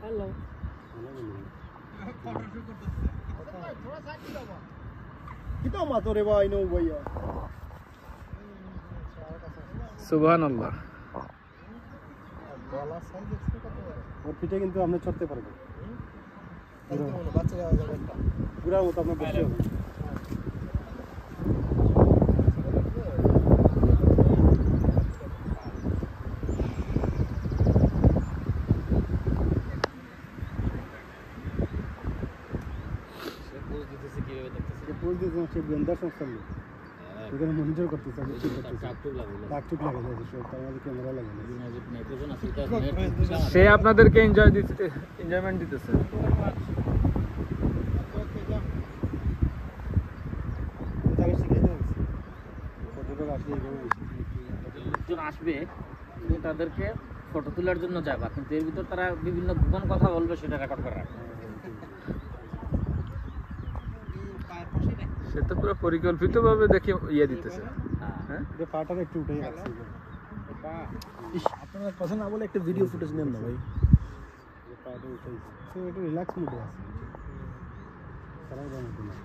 hello कितना मातो रे भाई नो भैया সুবহান আল্লাহ গলা সাইজ দেখতে কত বড় ওর পিঠে কিন্তু আমরা চড়তে পারবো বাচ্চারা পুরা মতো আমরা বসে হবে পোজ দিতে হচ্ছে গোয়েন্দা সংস্থার লোক এখানে মনিটর করতেছে আমি ঠিক করতেছি টাকটুক লাগে যায় সব তার মধ্যে ক্যামেরা লাগে না সে আপনাদেরকে এনজয়মেন্ট দিতেছে লোকজন আসবে তুমি তাদেরকে ফটো তোলার জন্য যাবা কিন্তু এর ভিতর তারা বিভিন্ন গোপন কথা বলবে সেটা রেকর্ড করে রাখবে সে তো পুরো পরিকল্পিতভাবে দেখে ইয়ে দিতেছে হ্যাঁ এটা পাটার একটু উঠাই রাখছি আপনারা কথা না বলে একটা ভিডিও ফুটেজ নেন না ভাই পাটা উঠাই সো একটু রিল্যাক্স মুডে আছে তারাই জানে না